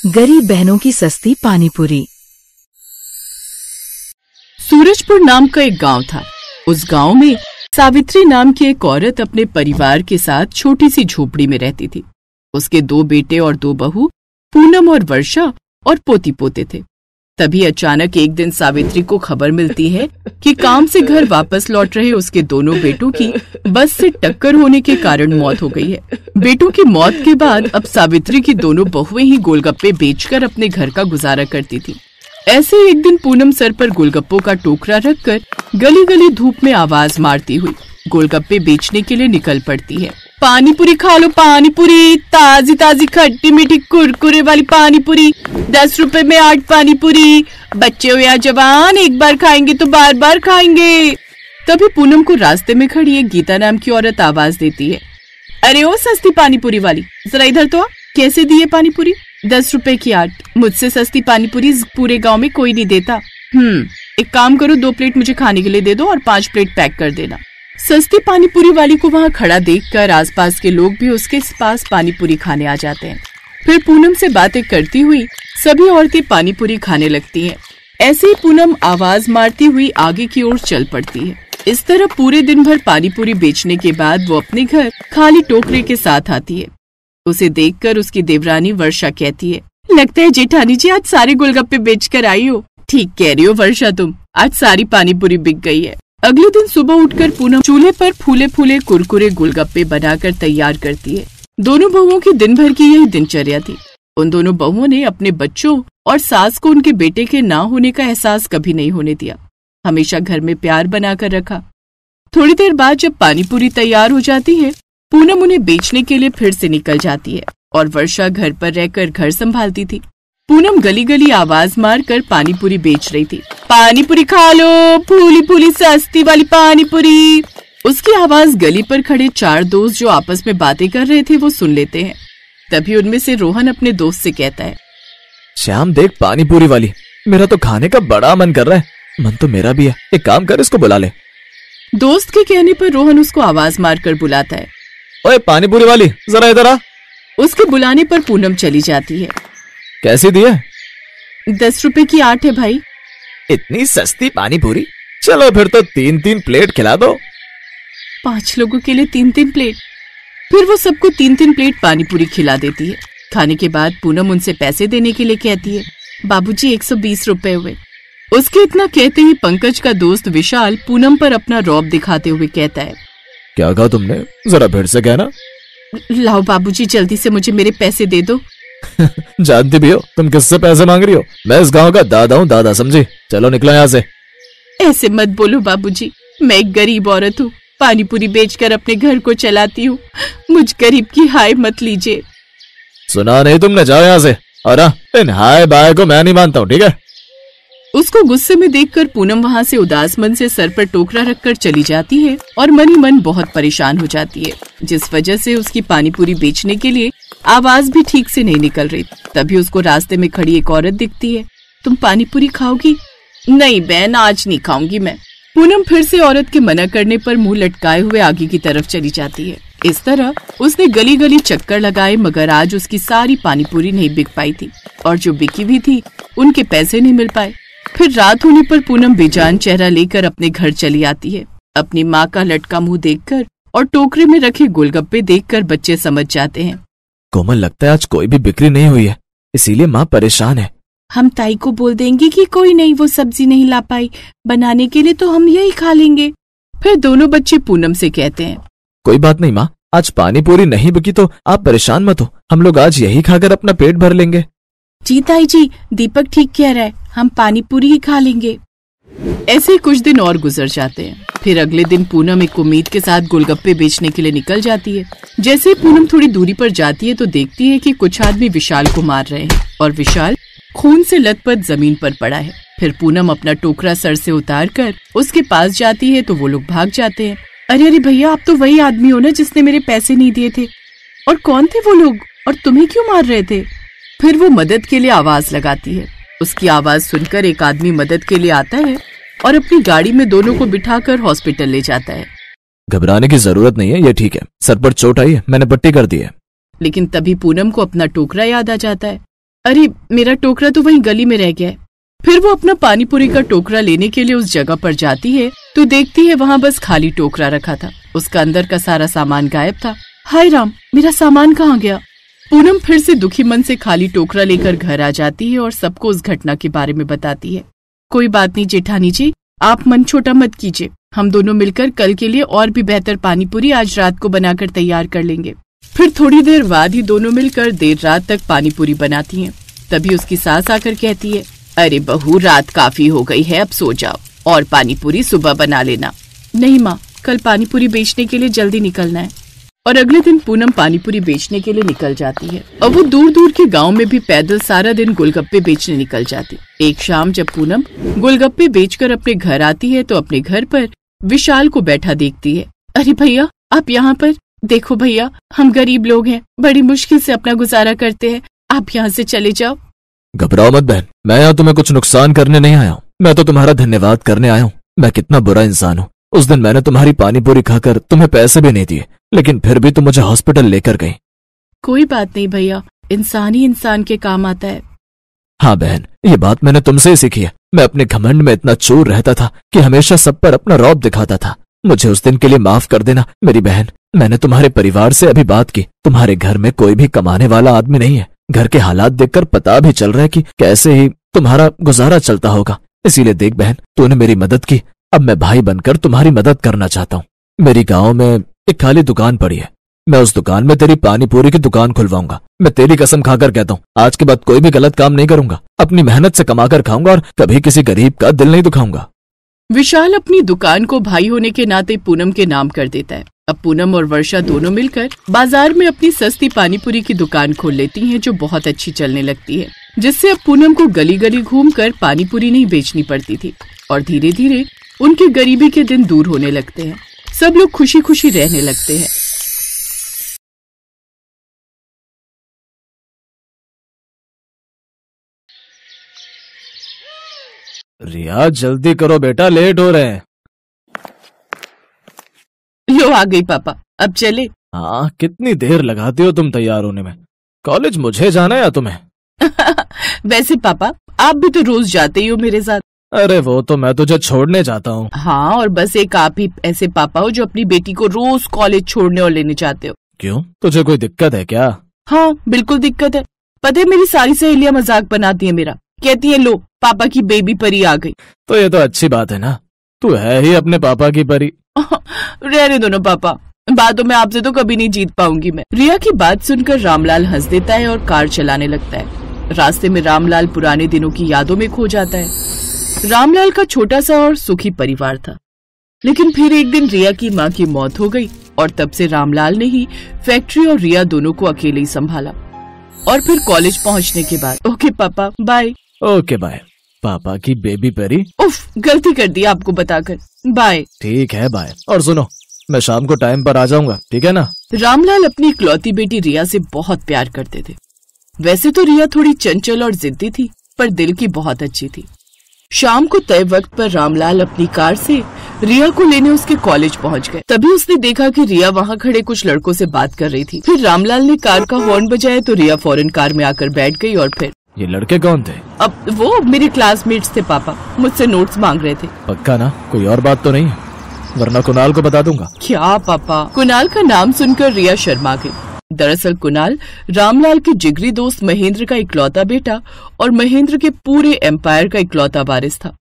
गरीब बहनों की सस्ती पानीपुरी। सूरजपुर नाम का एक गांव था। उस गांव में सावित्री नाम की एक औरत अपने परिवार के साथ छोटी सी झोपड़ी में रहती थी। उसके 2 बेटे और 2 बहू, पूनम और वर्षा, और पोती पोते थे। तभी अचानक एक दिन सावित्री को खबर मिलती है कि काम से घर वापस लौट रहे उसके दोनों बेटों की बस से टक्कर होने के कारण मौत हो गई है। बेटों की मौत के बाद अब सावित्री की दोनों बहुएं ही गोलगप्पे बेचकर अपने घर का गुजारा करती थी। ऐसे ही एक दिन पूनम सर पर गोलगप्पों का टोकरा रखकर गली गली धूप में आवाज मारती हुई गोलगप्पे बेचने के लिए निकल पड़ती है। पानीपुरी खा लो, पानीपुरी, ताजी ताजी खट्टी मीठी कुरकुरे वाली पानीपुरी, 10 रुपए में 8 पानीपुरी। बच्चे हो या जवान, एक बार खाएंगे तो बार बार खाएंगे। तभी पूनम को रास्ते में खड़ी एक गीता नाम की औरत आवाज देती है, अरे ओ सस्ती पानीपुरी वाली, जरा इधर तो आ। कैसे दी है पानीपुरी? 10 रुपए की 8। मुझसे सस्ती पानीपुरी पूरे गाँव में कोई नहीं देता। एक काम करो, 2 प्लेट मुझे खाने के लिए दे दो और 5 प्लेट पैक कर देना। सस्ती पानीपुरी वाली को वहाँ खड़ा देखकर आसपास के लोग भी उसके पास पानीपुरी खाने आ जाते हैं। फिर पूनम से बातें करती हुई सभी औरतें पानीपुरी खाने लगती हैं। ऐसे ही पूनम आवाज मारती हुई आगे की ओर चल पड़ती है। इस तरह पूरे दिन भर पानीपुरी बेचने के बाद वो अपने घर खाली टोकरे के साथ आती है। उसे देखकर उसकी देवरानी वर्षा कहती है, लगता है जेठानी जी आज सारे गोलगप्पे बेचकर आई हो। ठीक कह रही हो वर्षा तुम, आज सारी पानीपुरी बिक गई है। अगले दिन सुबह उठकर पूनम चूल्हे पर फूले फूले कुरकुरे गोलगप्पे बनाकर तैयार करती है। दोनों बहुओं की दिन भर की यही दिनचर्या थी। उन दोनों बहुओं ने अपने बच्चों और सास को उनके बेटे के ना होने का एहसास कभी नहीं होने दिया। हमेशा घर में प्यार बनाकर रखा। थोड़ी देर बाद जब पानीपुरी तैयार हो जाती है, पूनम उन्हें बेचने के लिए फिर से निकल जाती है और वर्षा घर पर रहकर घर संभालती थी। पूनम गली गली आवाज मारकर पानीपुरी बेच रही थी। पानीपुरी खा लो, फूली फूली सस्ती वाली पानीपुरी। उसकी आवाज गली पर खड़े 4 दोस्त जो आपस में बातें कर रहे थे वो सुन लेते हैं। तभी उनमें से रोहन अपने दोस्त से कहता है, श्याम देख पानीपुरी वाली, मेरा तो खाने का बड़ा मन कर रहा है। मन तो मेरा भी है, एक काम कर इसको बुला ले। दोस्त के कहने पर रोहन उसको आवाज मारकर बुलाता है, ओए पानीपुरी वाली, जरा इधर आ। उसके बुलाने पर पूनम चली जाती है। कैसी दी है? 10 रुपए की 8 है भाई। इतनी सस्ती पानीपुरी? चलो फिर तो 3-3 प्लेट खिला दो। 5 लोगों के लिए 3-3 प्लेट। फिर वो सबको 3-3 प्लेट पानीपुरी खिला देती है। खाने के बाद पूनम उनसे पैसे देने के लिए कहती है, बाबूजी 120 रुपए हुए। उसके इतना कहते ही पंकज का दोस्त विशाल पूनम पर अपना रौब दिखाते हुए कहता है, क्या कहा तुमने? जरा फिर से कहना। लाओ बाबूजी, जल्दी से मुझे मेरे पैसे दे दो। जानती भी हो तुम किससे पैसे मांग रही हो? मैं इस गांव का दादा हूँ, दादा समझी। चलो निकलो यहाँ से। ऐसे मत बोलो बाबूजी, मैं एक गरीब औरत हूँ, पानीपुरी बेचकर अपने घर को चलाती हूँ। मुझ गरीब की हाय मत लीजिए। सुना नहीं तुमने? जाओ यहाँ से। और इन हाय बाय को मैं नहीं मानता हूँ, ठीक है? उसको गुस्से में देखकर पूनम वहाँ से उदास मन से सर पर टोकरा रखकर चली जाती है और मन ही मन बहुत परेशान हो जाती है, जिस वजह से उसकी पानीपुरी बेचने के लिए आवाज भी ठीक से नहीं निकल रही। तभी उसको रास्ते में खड़ी एक औरत दिखती है। तुम पानीपुरी खाओगी? नहीं बहन, आज नहीं खाऊंगी मैं। पूनम फिर से औरत के मना करने पर मुंह लटकाए हुए आगे की तरफ चली जाती है। इस तरह उसने गली गली चक्कर लगाए, मगर आज उसकी सारी पानीपुरी नहीं बिक पाई थी और जो बिकी भी थी उनके पैसे नहीं मिल पाए। फिर रात होने पर पूनम बेजान चेहरा लेकर अपने घर चली आती है। अपनी माँ का लटका मुंह देखकर और टोकरे में रखे गोलगप्पे देखकर बच्चे समझ जाते हैं, कोमल लगता है आज कोई भी बिक्री नहीं हुई है, इसीलिए माँ परेशान है। हम ताई को बोल देंगे कि कोई नहीं, वो सब्जी नहीं ला पाई बनाने के लिए, तो हम यही खा लेंगे। फिर दोनों बच्चे पूनम से कहते हैं, कोई बात नहीं माँ, आज पानीपुरी नहीं बिकी तो आप परेशान मत हो, हम लोग आज यही खाकर अपना पेट भर लेंगे। जी ताई जी, दीपक ठीक कह रहा है, हम पानीपुरी ही खा लेंगे। ऐसे ही कुछ दिन और गुजर जाते हैं। फिर अगले दिन पूनम एक उम्मीद के साथ गोलगप्पे बेचने के लिए निकल जाती है। जैसे ही पूनम थोड़ी दूरी पर जाती है तो देखती है कि कुछ आदमी विशाल को मार रहे हैं और विशाल खून से लथपथ जमीन पर पड़ा है। फिर पूनम अपना टोकरा सर से उतार कर उसके पास जाती है तो वो लोग भाग जाते हैं। अरे अरे भैया, आप तो वही आदमी हो ना जिसने मेरे पैसे नहीं दिए थे? और कौन थे वो लोग और तुम्हें क्यों मार रहे थे? फिर वो मदद के लिए आवाज लगाती है। उसकी आवाज सुनकर एक आदमी मदद के लिए आता है और अपनी गाड़ी में दोनों को बिठाकर हॉस्पिटल ले जाता है। घबराने की जरूरत नहीं है, ये ठीक है, सर पर चोट आई है, मैंने पट्टी कर दी है। लेकिन तभी पूनम को अपना टोकरा याद आ जाता है। अरे मेरा टोकरा तो वहीं गली में रह गया है। फिर वो अपना पानी पूरी का टोकरा लेने के लिए उस जगह पर जाती है तो देखती है वहाँ बस खाली टोकरा रखा था। उसका अंदर का सारा सामान गायब था। हाय राम, मेरा सामान कहाँ गया? पूनम फिर से दुखी मन से खाली टोकरा लेकर घर आ जाती है और सबको उस घटना के बारे में बताती है। कोई बात नहीं जेठानी जी, आप मन छोटा मत कीजिए। हम दोनों मिलकर कल के लिए और भी बेहतर पानी पूरी आज रात को बनाकर तैयार कर लेंगे। फिर थोड़ी देर बाद ही दोनों मिलकर देर रात तक पानी पूरी बनाती हैं। तभी उसकी सास आकर कहती है, अरे बहू, रात काफी हो गई है, अब सो जाओ और पानी पूरी सुबह बना लेना। नहीं माँ, कल पानी पूरी बेचने के लिए जल्दी निकलना है। और अगले दिन पूनम पानी पूरी बेचने के लिए निकल जाती है और वो दूर दूर के गांव में भी पैदल सारा दिन गोलगप्पे बेचने निकल जाती। एक शाम जब पूनम गोलगप्पे बेचकर अपने घर आती है तो अपने घर पर विशाल को बैठा देखती है। अरे भैया, आप यहाँ पर? देखो भैया, हम गरीब लोग हैं, बड़ी मुश्किल से अपना गुजारा करते हैं, आप यहाँ से चले जाओ। घबराओ मत बहन, मैं यहाँ तुम्हें कुछ नुकसान करने नहीं आया हूँ। मैं तो तुम्हारा धन्यवाद करने आया हूँ। मैं कितना बुरा इंसान हूँ। उस दिन मैंने तुम्हारी पानी पूरी खाकर तुम्हें पैसे भी नहीं दिए, लेकिन फिर भी तुम मुझे हॉस्पिटल लेकर गई। कोई बात नहीं भैया, इंसान ही इंसान के काम आता है। हाँ बहन, ये बात मैंने तुमसे ही सीखी है। मैं अपने घमंड में इतना चोर रहता था कि हमेशा सब पर अपना रौब दिखाता था। मुझे उस दिन के लिए माफ कर देना मेरी बहन। मैंने तुम्हारे परिवार से अभी बात की। तुम्हारे घर में कोई भी कमाने वाला आदमी नहीं है। घर के हालात देखकर पता भी चल रहा है कि कैसे ही तुम्हारा गुजारा चलता होगा। इसीलिए देख बहन, तूने मेरी मदद की, अब मैं भाई बनकर तुम्हारी मदद करना चाहता हूँ। मेरी गाँव में एक खाली दुकान पड़ी है। मैं उस दुकान में तेरी पानी पूरी की दुकान खुलवाऊंगा। मैं तेरी कसम खाकर कहता हूँ, आज के बाद कोई भी गलत काम नहीं करूंगा। अपनी मेहनत से कमाकर खाऊंगा और कभी किसी गरीब का दिल नहीं दुखाऊंगा। विशाल अपनी दुकान को भाई होने के नाते पूनम के नाम कर देता है। अब पूनम और वर्षा दोनों मिलकर बाजार में अपनी सस्ती पानीपुरी की दुकान खोल लेती हैं, जो बहुत अच्छी चलने लगती है, जिससे अब पूनम को गली गली घूमकर पानीपुरी नहीं बेचनी पड़ती थी और धीरे धीरे उनके गरीबी के दिन दूर होने लगते हैं। सब लोग खुशी खुशी रहने लगते हैं। रिया, जल्दी करो बेटा, लेट हो रहे हैं। लो आ गई पापा, अब चले। हाँ, कितनी देर लगाती हो तुम तैयार होने में? कॉलेज मुझे जाना है या तुम्हें? वैसे पापा, आप भी तो रोज जाते ही हो मेरे साथ। अरे वो तो मैं तुझे छोड़ने जाता हूँ। हाँ, और बस एक आप ही ऐसे पापा हो जो अपनी बेटी को रोज कॉलेज छोड़ने और लेने जाते हो। क्यों, तुझे कोई दिक्कत है क्या? हाँ बिल्कुल दिक्कत है। पता है, मेरी सारी सहेलियां मजाक बनाती है मेरा, कहती है लो पापा की बेबी परी आ गई। तो ये तो अच्छी बात है ना, तू है ही अपने पापा की परी। रहने दो ना पापा, बातों में आपसे तो कभी नहीं जीत पाऊंगी मैं। रिया की बात सुनकर रामलाल हंस देता है और कार चलाने लगता है। रास्ते में रामलाल पुराने दिनों की यादों में खो जाता है। रामलाल का छोटा सा और सुखी परिवार था, लेकिन फिर एक दिन रिया की माँ की मौत हो गई और तब से रामलाल ने ही फैक्ट्री और रिया दोनों को अकेले ही संभाला। और फिर कॉलेज पहुँचने के बाद ओके पापा बाय। Okay bye. पापा की बेबी परी? उफ, गलती कर दी आपको बताकर। बाय। ठीक है बाय। और सुनो, मैं शाम को टाइम पर आ जाऊंगा, ठीक है ना? रामलाल अपनी इकलौती बेटी रिया से बहुत प्यार करते थे। वैसे तो रिया थोड़ी चंचल और जिद्दी थी, पर दिल की बहुत अच्छी थी। शाम को तय वक्त पर रामलाल अपनी कार से रिया को लेने उसके कॉलेज पहुंच गए। तभी उसने देखा कि रिया वहां खड़े कुछ लड़कों से बात कर रही थी। फिर रामलाल ने कार का हॉर्न बजाया तो रिया फौरन कार में आकर बैठ गई। और फिर ये लड़के कौन थे? अब वो मेरे क्लासमेट्स थे पापा, मुझसे नोट्स मांग रहे थे। पक्का ना, कोई और बात तो नहीं है? वरना कुणाल को बता दूंगा। क्या पापा? कुणाल का नाम सुनकर रिया शर्मा गई। दरअसल कुणाल रामलाल के जिगरी दोस्त महेंद्र का इकलौता बेटा और महेंद्र के पूरे एम्पायर का इकलौता वारिस था।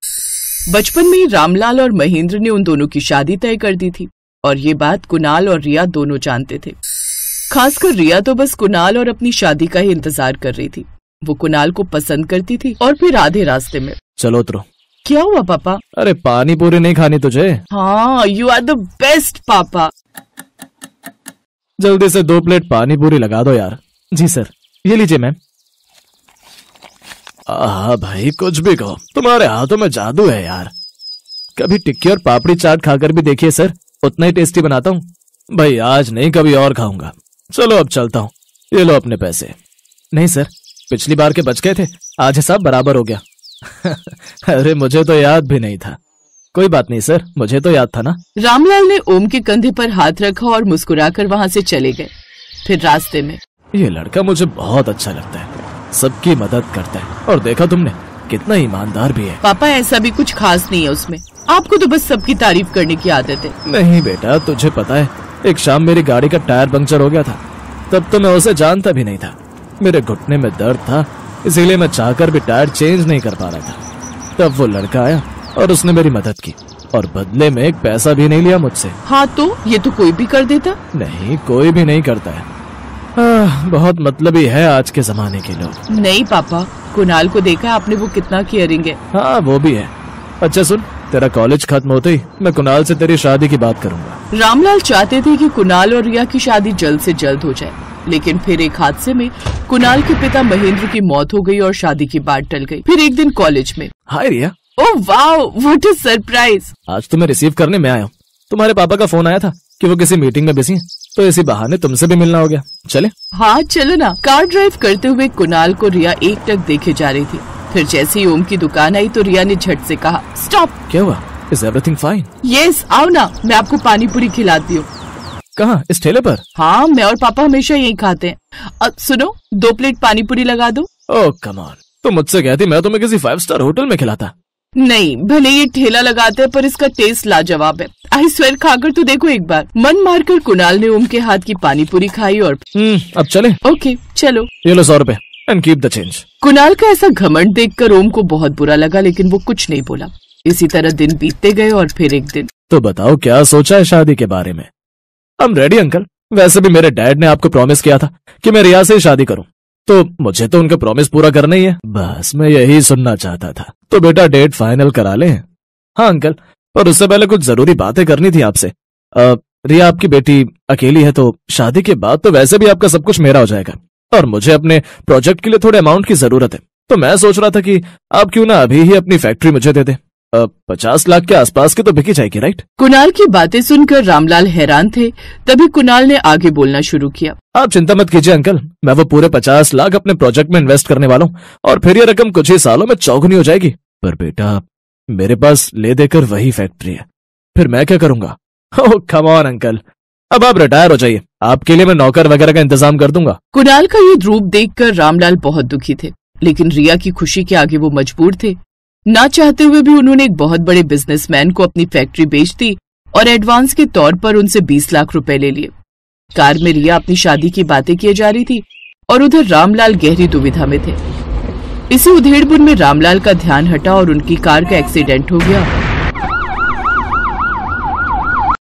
बचपन में ही रामलाल और महेंद्र ने उन दोनों की शादी तय कर दी थी और ये बात कुणाल और रिया दोनों जानते थे। खासकर रिया तो बस कुणाल और अपनी शादी का ही इंतजार कर रही थी। वो कुणाल को पसंद करती थी। और फिर आधे रास्ते में चलो उतरो। क्या हुआ पापा? अरे पानी पूरी नहीं खानी तुझे? हाँ, यू आर द बेस्ट पापा। जल्दी से 2 प्लेट पानी पूरी लगा दो यार। जी सर। ये लीजिए मैम। हाँ भाई, कुछ भी कहो, तुम्हारे हाथों में जादू है यार। कभी टिक्की और पापड़ी चाट खाकर भी देखिए सर, उतना ही टेस्टी बनाता हूँ। भाई आज नहीं, कभी और खाऊंगा। चलो अब चलता हूँ, ये लो अपने पैसे। नहीं सर, पिछली बार के बच गए थे, आज हिसाब बराबर हो गया। अरे मुझे तो याद भी नहीं था। कोई बात नहीं सर, मुझे तो याद था ना। रामलाल ने ओम के कंधे पर हाथ रखा और मुस्कुराकर वहाँ से चले गए। फिर रास्ते में ये लड़का मुझे बहुत अच्छा लगता है। सबकी मदद करता है और देखा तुमने कितना ईमानदार भी है। पापा ऐसा भी कुछ खास नहीं है उसमें, आपको तो बस सबकी तारीफ करने की आदत है। नहीं बेटा, तुझे पता है एक शाम मेरी गाड़ी का टायर पंक्चर हो गया था, तब तो मैं उसे जानता भी नहीं था। मेरे घुटने में दर्द था, इसीलिए मैं चाहकर भी टायर चेंज नहीं कर पा रहा था। तब वो लड़का आया और उसने मेरी मदद की और बदले में एक पैसा भी नहीं लिया मुझसे। हाँ तो ये तो कोई भी कर देता। नहीं, कोई भी नहीं करता है। बहुत मतलबी है आज के जमाने के लोग। नहीं पापा, कुणाल को देखा आपने, वो कितना केयरिंग है। हाँ वो भी है। अच्छा सुन, तेरा कॉलेज खत्म होते ही मैं कुणाल से तेरी शादी की बात करूंगा। रामलाल चाहते थे कि कुणाल और रिया की शादी जल्द से जल्द हो जाए, लेकिन फिर एक हादसे में कुणाल के पिता महेंद्र की मौत हो गई और शादी की बात टल गई। फिर एक दिन कॉलेज में। Hi Riya. Oh wow, what a surprise. आज तुम्हें रिसीव करने में आया हूँ। तुम्हारे पापा का फोन आया था कि वो किसी मीटिंग में बिजी हैं, तो इसी बहाने तुमसे भी मिलना हो गया। चले? हाँ चलो ना। कार ड्राइव करते हुए कुणाल को रिया एकटक देखे जा रही थी। फिर जैसे ही ओम की दुकान आई तो रिया ने झट से कहा, स्टॉप। क्या हुआ? Is everything fine? यस, आओ ना, मैं आपको पानी पूरी खिलाती हूँ। कहाँ? इस ठेले पर? हाँ, मैं और पापा हमेशा यही खाते हैं। अब सुनो, 2 प्लेट पानी पूरी लगा दो। ओह कम ऑन, तुम मुझसे कहती मैं तुम्हें किसी 5 स्टार होटल में खिलाता। नहीं, भले ये ठेला लगाते हैं पर इसका टेस्ट लाजवाब है। आई स्वेयर, खाकर तो देखो एक बार। मन मारकर कुणाल ने ओम के हाथ की पानी पूरी खाई और अब चले? ओके चलो। ये लो 100 रुपए and keep the change. Kunal का ऐसा घमंड देखकर ओम को बहुत बुरा लगा, लेकिन वो कुछ नहीं बोला। इसी तरह दिन बीतते गए और फिर एक दिन। तो बताओ क्या सोचा है शादी के बारे में? I'm ready uncle. वैसे भी मेरे डैड ने आपको प्रॉमिस किया था कि मैं रिया से ही शादी करूं, तो मुझे तो उनका प्रॉमिस पूरा करना ही है। बस मैं यही सुनना चाहता था। तो बेटा डेट फाइनल करा लें। हाँ अंकल, पर उससे पहले कुछ जरूरी बातें करनी थी आपसे। रिया आपकी बेटी अकेली है, तो शादी के बाद तो वैसे भी आपका सब कुछ मेरा हो जाएगा और मुझे अपने प्रोजेक्ट के लिए थोड़े अमाउंट की जरूरत है। तो मैं सोच रहा था कि आप क्यों ना अभी ही अपनी फैक्ट्री मुझे दे दें। 50 लाख के आसपास की तो बिकी जाएगी, राइट? कुणाल की बातें सुनकर रामलाल हैरान थे। तभी कुणाल ने आगे बोलना शुरू किया। आप चिंता मत कीजिए अंकल, मैं वो पूरे 50 लाख अपने प्रोजेक्ट में इन्वेस्ट करने वाला हूँ और फिर ये रकम कुछ ही सालों में चौगुनी हो जाएगी। पर बेटा मेरे पास ले देकर वही फैक्ट्री है, फिर मैं क्या करूंगा? ओह कम ऑन अंकल, अब आप रिटायर हो जाइए, आपके लिए मैं नौकर वगैरह का इंतजाम कर दूंगा। कुणाल का ये रूप देखकर रामलाल बहुत दुखी थे, लेकिन रिया की खुशी के आगे वो मजबूर थे। ना चाहते हुए भी उन्होंने एक बहुत बड़े बिजनेसमैन को अपनी फैक्ट्री बेच दी और एडवांस के तौर पर उनसे 20 लाख रुपए ले लिए। कार में रिया अपनी शादी की बातें किए जा रही थी और उधर रामलाल गहरी दुविधा में थे। इसी उधेड़बुन में रामलाल का ध्यान हटा और उनकी कार का एक्सीडेंट हो गया।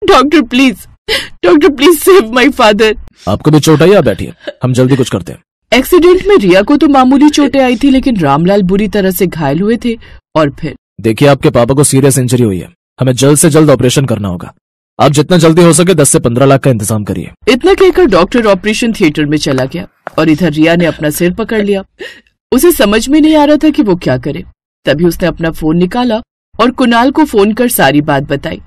Doctor please save my father. आपको भी चोट आई? आप बैठिए, हम जल्दी कुछ करते हैं। एक्सीडेंट में रिया को तो मामूली चोटें आई थी, लेकिन रामलाल बुरी तरह से घायल हुए थे। और फिर देखिए आपके पापा को सीरियस इंजरी हुई है, हमें जल्द से जल्द ऑपरेशन करना होगा। आप जितना जल्दी हो सके 10 से 15 लाख का इंतजाम करिए। इतना कहकर डॉक्टर ऑपरेशन थिएटर में चला गया और इधर रिया ने अपना सिर पकड़ लिया। उसे समझ में नहीं आ रहा था कि वो क्या करे। तभी उसने अपना फोन निकाला और कुणाल को फोन कर सारी बात बताई।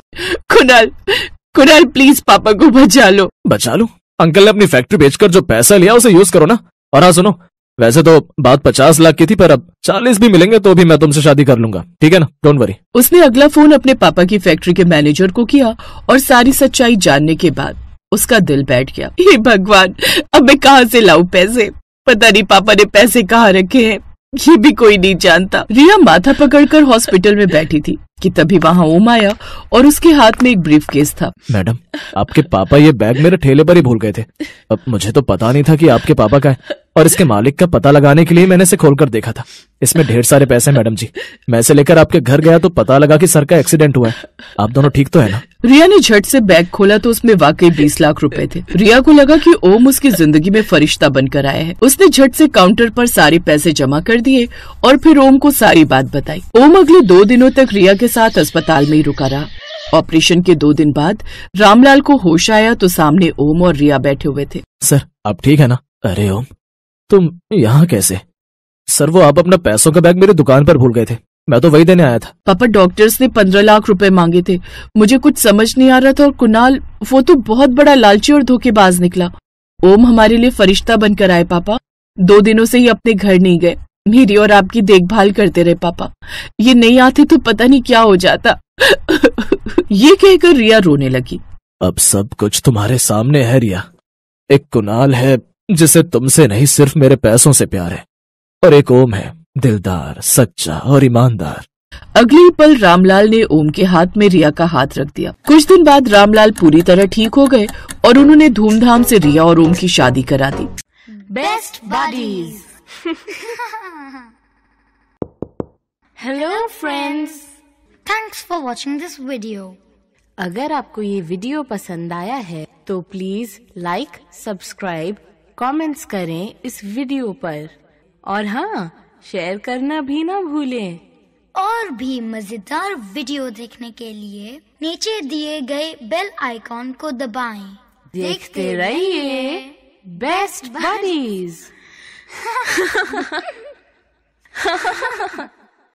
कुणाल प्लीज पापा को बचा लो। बचा लो? अंकल ने अपनी फैक्ट्री बेचकर जो पैसा लिया उसे यूज करो ना। और हाँ सुनो, वैसे तो बात 50 लाख की थी, पर अब 40 भी मिलेंगे तो भी मैं तुमसे शादी कर लूंगा, ठीक है ना? Don't worry. उसने अगला फोन अपने पापा की फैक्ट्री के मैनेजर को किया और सारी सच्चाई जानने के बाद उसका दिल बैठ गया। हे भगवान, अब मैं कहाँ से लाऊं पैसे? पता नहीं पापा ने पैसे कहाँ रखे हैं, ये भी कोई नहीं जानता। रिया माथा पकड़कर हॉस्पिटल में बैठी थी कि तभी वहाँ ओम आया और उसके हाथ में एक ब्रीफकेस था। मैडम, आपके पापा ये बैग मेरे ठेले पर ही भूल गए थे। अब मुझे तो पता नहीं था कि आपके पापा का है, और इसके मालिक का पता लगाने के लिए मैंने इसे खोलकर देखा था। इसमें ढेर सारे पैसे हैं मैडम जी। मैं इसे लेकर आपके घर गया तो पता लगा कि सर का एक्सीडेंट हुआ है। आप दोनों ठीक तो है ना? रिया ने झट से बैग खोला तो उसमें वाकई 20 लाख रुपए थे। रिया को लगा कि ओम उसकी जिंदगी में फरिश्ता बनकर आया है। उसने झट से काउंटर पर सारे पैसे जमा कर दिए और फिर ओम को सारी बात बताई। ओम अगले 2 दिनों तक रिया के साथ अस्पताल में ही रुका रहा। ऑपरेशन के 2 दिन बाद रामलाल को होश आया तो सामने ओम और रिया बैठे हुए थे। सर आप ठीक है ना? अरे ओम, तुम यहाँ कैसे? सर वो आप अपना पैसों का बैग मेरी दुकान पर भूल गए थे, मैं तो वही देने आया था। पापा डॉक्टर्स ने 15 लाख रुपए मांगे थे, मुझे कुछ समझ नहीं आ रहा था और कुणाल वो तो बहुत बड़ा लालची और धोखेबाज निकला। ओम हमारे लिए फरिश्ता बनकर आए पापा, 2 दिनों से ही अपने घर नहीं गए, मेरी और आपकी देखभाल करते रहे पापा। ये नहीं आते तो पता नहीं क्या हो जाता। ये कहकर रिया रोने लगी। अब सब कुछ तुम्हारे सामने है रिया। एक कुणाल है जिसे तुमसे नहीं सिर्फ मेरे पैसों से प्यार है, और एक ओम है, दिलदार, सच्चा और ईमानदार। अगले ही पल रामलाल ने ओम के हाथ में रिया का हाथ रख दिया। कुछ दिन बाद रामलाल पूरी तरह ठीक हो गए और उन्होंने धूमधाम से रिया और ओम की शादी करा दी। Best buddies. Hello friends, thanks for watching this video. अगर आपको ये वीडियो पसंद आया है तो प्लीज लाइक, सब्सक्राइब, कमेंट्स करें इस वीडियो पर और हाँ, शेयर करना भी ना भूलें। और भी मजेदार वीडियो देखने के लिए नीचे दिए गए बेल आइकॉन को दबाएं। देखते रहिए बेस्ट बडीज।